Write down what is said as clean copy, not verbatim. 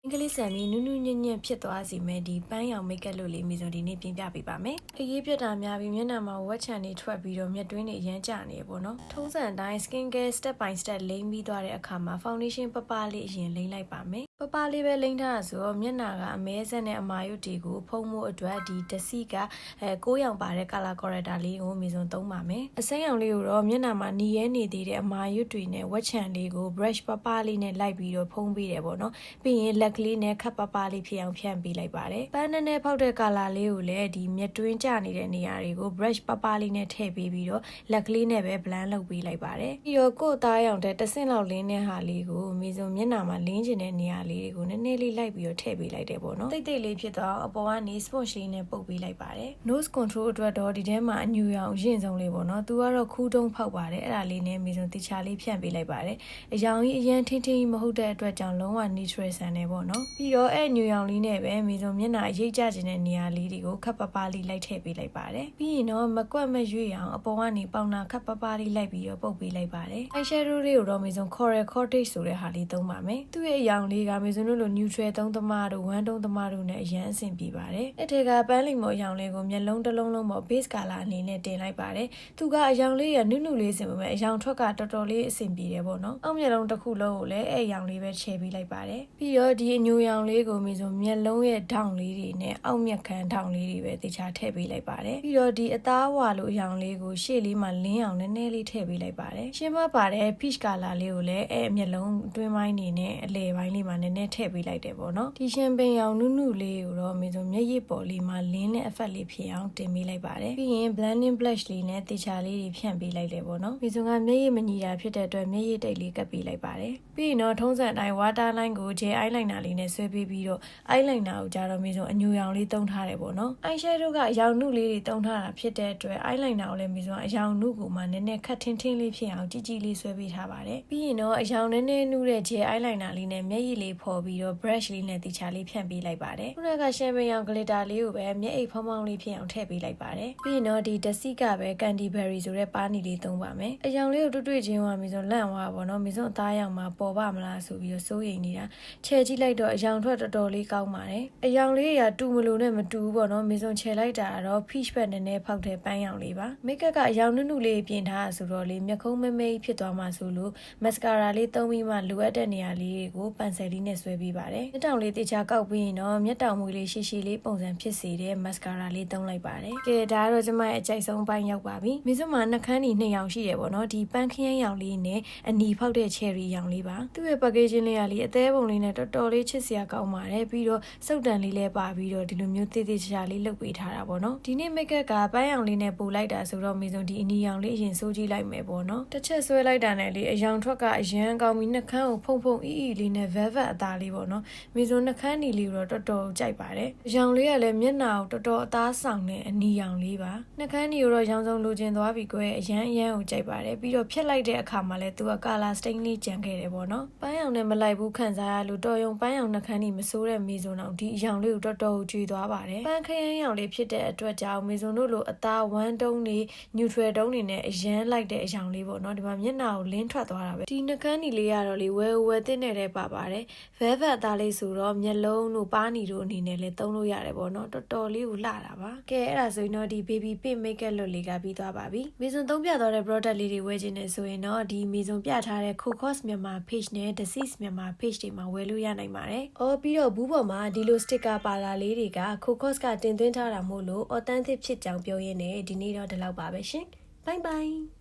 အင်္ဂလိပ်ဆန်ပြီးနုနုညံ့ညံ့ဖြစ်သွားစေမဲ့ဒီပန်းရောင်မိတ်ကပ်လို့လေးမျိုးစုံဒီနေ့ပြင်ပြပေးပါမယ်။ခရီးပြတ်တာများပြီးမျက်နှာမှာဝက်ချန်တွေထွက်ပြီးတော့မျက်တွင်းတွေအရမ်းကျနေပေါ့နော်။ထုံးစံအတိုင်း skin care step by step လိမ့်ပြီးသွားတဲ့အခါမှာ foundation ပပလေးအရင်လိမ့်လိုက်ပါမယ်။ပပလေးပဲလိမ့်ထားဆိုတော့မျက်နှာကအမဲဆက်နဲ့အမာရွတ်တွေကိုဖုံးဖို့အတွက်ဒီတစီက6ရောင်ပါတဲ့ color corrector လေးကိုမြေစုံသုံးပါမယ်။အစိမ်းရောင်လေးကိုတော့မျက်နှာမှာနီးရဲနေသေးတဲ့အမာရွတ်တွေနဲ့ဝက်ချန်လေးကို brush ပပလေးနဲ့လိုက်ပြီးတော့ဖုံးပေးတယ်ပေါ့နော်။ပြီးရင်လက်ကလေးနဲ့ခပ်ပပလေးဖြစ်အောင်ဖြန့်ပေးလိုက်ပါတယ်။ပန်းနဲ့ဖောက်တဲ့ color လေးကိုလည်းဒီမျက်တွင်းကျနေတဲ့နေရာတွေကို brush ပပလေးနဲ့ထည့်ပေးပြီးတော့လက်ကလေးနဲ့ပဲ blend လုပ်ပေးလိုက်ပါတယ်။ပြီးတော့ကိုယ်သားရောင်တဲ့တစ်ဆင့်လောက်လင်းတဲ့ဟာလေးကိုမြေစုံမျက်နှာမှာလင်းကျင်တဲ့နေရာလေးတွေကိုနည်းနည်းလေးလိုက်ပြီးတော့ထည့်ပေးလိုက်တယ်ပေါ့နော်တိတ်တိတ်လေးဖြစ်တော့အပေါ်ကနေ sponge လေးနဲ့ပုတ်ပေးလိုက်ပါတယ် nose control အတွက်တော့ဒီထဲမှာအညူရောင်အရင်ဆုံးလေးပေါ့နော်သူကတော့ခူးတုံးဖောက်ပါတယ်အဲ့ဒါလေးနဲ့မြေစုံတခြားလေးဖြန့်ပေးလိုက်ပါတယ်အရောင်ကြီးအရန်ထင်းထင်းမဟုတ်တဲ့အတွက်ကြောင့်လုံးဝ neutral ဆန်တယ်ပေါ့နော်ပြီးတော့အဲ့ညူရောင်လေးနဲ့ပဲမြေစုံမျက်နှာအရိပ်ကျခြင်းတဲ့နေရာလေးတွေကိုခပ်ပပလေးလိုက်ထည့်ပေးလိုက်ပါတယ်ပြီးရင်တော့မကွက်မရွေ့အောင်အပေါ်ကနေပေါင်နာခပ်ပပလေးလိုက်ပြီးတော့ပုတ်ပေးလိုက်ပါတယ် eyeshadow လေးကိုတော့မြေစုံ coral cottage ဆိုတဲ့ဟာလေးသုံးပါမယ်သူ့ရဲ့အရောင်လေးကမြေစုံတို့လို neutral သုံးသမားတို့ဝမ်းတုံးသမားတို့နဲ့အရန်အဆင်ပြေပါတယ်။အထက်ကပန်းလိမ်မော်အရောင်လေးကိုမျက်လုံးတစ်လုံးလုံးပေါ် base color အနေနဲ့တင်လိုက်ပါတယ်။သူကအရောင်လေးရနုနုလေးစင်ပေမဲ့အရောင်ထွက်ကတော်တော်လေးအဆင်ပြေတယ်ပေါ့နော်။အောက်မျက်လုံးတစ်ခုလုံးကိုလည်းအဲ့အရောင်လေးပဲချဲပေးလိုက်ပါတယ်။ပြီးတော့ဒီအညိုရောင်လေးကိုမြေစုံမျက်လုံးရဲ့ဒေါင်လေးတွေနဲ့အောက်မျက်ခမ်းဒေါင်လေးတွေပဲတခြားထည့်ပေးလိုက်ပါတယ်။ပြီးတော့ဒီအသားဝါလိုအရောင်လေးကိုရှေ့လေးမှာလင်းအောင်နည်းနည်းလေးထည့်ပေးလိုက်ပါတယ်။ရှင်းမပါတဲ့ peach color လေးကိုလည်းအဲ့မျက်လုံးအတွင်းပိုင်းနေနဲ့အလယ်ပိုင်းလေးမှာနည်းနည်းထည့်ပေးလိုက်တယ်ပေါ့နော်။ဒီရှင်ပင်ရောင်နုနုလေးကိုတော့မြေစုံမျက်ရည်ပေါ်လေးမှာလင်းတဲ့ effect လေးဖြစ်အောင်တင်ပေးလိုက်ပါတယ်ပြီးရင် blending blush လေးနဲ့တေချာလေးတွေဖြန့်ပေးလိုက်တယ်ပေါ့နော်မြေစုံကမျက်ရည်မညီတာဖြစ်တဲ့အတွက်မျက်ရည်တိတ်လေးကပ်ပေးလိုက်ပါတယ်ပြီးရင်တော့ထုံးစံအတိုင်း water line ကို gel eyeliner လေးနဲ့ဆွဲပေးပြီးတော့ eyeliner ကိုကြတော့မြေစုံအညူရောင်လေးသုံးထားတယ်ပေါ့နော် eyeshadow ကအရောင်နုလေးတွေသုံးထားတာဖြစ်တဲ့အတွက် eyeliner ကိုလည်းမြေစုံအရောင်နုကိုမှနည်းနည်းခတ်ထင်းထင်းလေးဖြစ်အောင်ကြီးကြီးလေးဆွဲပေးထားပါတယ်ပြီးရင်တော့အရောင်နည်းနည်းနုတဲ့ gel eyeliner လေးနဲ့မျက်ရည်လေးဖော်ပြီးတော့ brush လေးနဲ့တေချာလေးဖြန့်ပေးလိုက်ပါတယ်ခုနကရှမ်းပင်ရောင် glitter လေးကိုပဲမျက်အိတ်ဖောင်းဖောင်းလေးဖြစ်အောင်ထည့်ပေးလိုက်ပါတယ်ပြီးရင်တော့ဒီဒစီကပဲ candy berry ဆိုတဲ့ပါးနီလေးသုံးပါမယ်အရောင်လေးကိုတွေ့ချင်းဝါမြေစုံလန့်သွားပါတော့မြေစုံအသားရောင်မှာပေါ်ပါမလားဆိုပြီးတော့စိုးရိမ်နေတာချဲကြည့်လိုက်တော့အရောင်ထွက်တော်တော်လေးကောင်းပါတယ်အရောင်လေးကတူမလို့နဲ့မတူဘူးပေါ့နော်မြေစုံချဲလိုက်တာတော့ peach ဘက်နည်းနည်းဖောက်တဲ့ပန်းရောင်လေးပါမိတ်ကပ်ကအရောင်နုနုလေးပြင်ထားဆိုတော့လေမျက်ခုံးမဲမဲဖြစ်သွားမှဆိုလို့ mascara လေးသုံးပြီးမှလိုအပ်တဲ့နေရာလေးကိုပန်ဆယ်လေးနဲ့ဆွဲပေးပါတယ်မျက်တောင်လေးတေချာကောက်ပြီးရင်တော့မျက်တောင်မွေးလေးရှိရှိလေးပုံစံဖြစ်စေတဲ့ mascara လေးသုံးလိုက်ပါတယ်ကဲဒါကတော့ကျွန်မရဲ့အကြိုက်ဆုံးပိုင်းရောက်ပါပြီမြေစုံမှာနှာခမ်း2ရောင်ရှိတယ်ပေါ့နော်ဒီပန်းခရမ်းရောင်လေးနဲ့အနီဖောက်တဲ့ cherry ရောင်လေးပါသူ့ရဲ့ packaging လေးကလေးအသေးပုံလေးနဲ့တော်တော်လေးချစ်စရာကောင်းပါတယ်ပြီးတော့စုပ်တံလေးလည်းပါပြီးတော့ဒီလိုမျိုးသေးသေးချာချာလေးလုပ်ပေးထားတာပေါ့နော်ဒီနေ့ makeup ကပန်းရောင်လေးနဲ့ပို့လိုက်တာဆိုတော့မြေစုံဒီအနီရောင်လေးအရင်စိုးကြည့်လိုက်မယ်ပေါ့နော်တစ်ချက်ဆွဲလိုက်တာနဲ့လေအရောင်ထွက်ကအရန်ကောင်းပြီးနှာခမ်းကိုဖုံဖုံအီအီလေးနဲ့ velvet အသားလေးပေါ့နော်မြေစုံနှာခမ်းနီလေးတော့တော်တော်ကြိုက်ပါတယ်အရောင်လေးကလည်းမျက်နှာကိုတော်တော်အသားဆောင်တဲ့အနီရောင်လေးပါနှာခမ်းနီကိုတော့ရောင်စုံလိုချင်သွားပြီကွယ်အရန်ကိုကြိုက်ပါတယ်ပြီးတော့ဖြတ်လိုက်တဲ့အခါမှာလည်းသူက color stain လေးကြံခဲ့တယ်ပေါ့နော်ပန်းရောင်နဲ့မလိုက်ဘူးခံစားရလို့တော်ရုံပန်းရောင်နှာခမ်းနီမစိုးတဲ့မြေစုံတော့ဒီအရောင်လေးကိုတော်တော်ကြွေသွားပါတယ်ပန်းခရမ်းရောင်လေးဖြစ်တဲ့အတွက်ကြောင့်မြေစုံတို့လိုအသားဝမ်းတုံးတွေ neutral တုံးတွေနဲ့အရန်လိုက်တဲ့အရောင်လေးပေါ့နော်ဒီမှာမျက်နှာကိုလင်းထွက်သွားတာပဲဒီနှာခမ်းနီလေးကတော့လေဝဲတင်နေတဲ့ပါပါတယ် velvet အသားလေးဆိုတော့မျက်လုံးတို့ပါးနီတို့အနေနဲ့လည်းသုံးလို့ရတယ်ပေါ့နော်တော်တော်လေးကိုလှတာပါကဲအဲ့ဒါဆိုရင်တော့ဒီ baby pink makeup look လေးကပြီးသွားပါပြီမေစုံသုံးပြသွားတဲ့ product လေးတွေဝယ်ခြင်းနဲ့ဆိုရင်တော့ဒီမေစုံပြထားတဲ့ Cocos မြန်မာ page နဲ့ Disease မြန်မာ page တွေမှာဝယ်လို့ရနိုင်ပါတယ်အော်ပြီးတော့ဘူးပေါ်မှာဒီလို sticker ပါလာလေးတွေက Cocos ကတင်သွင်းထားတာမို့လို့ authentic ဖြစ်ကြောင်းပြောရင်းနဲ့ဒီနေ့တော့ဒီလောက်ပါပဲရှင် bye bye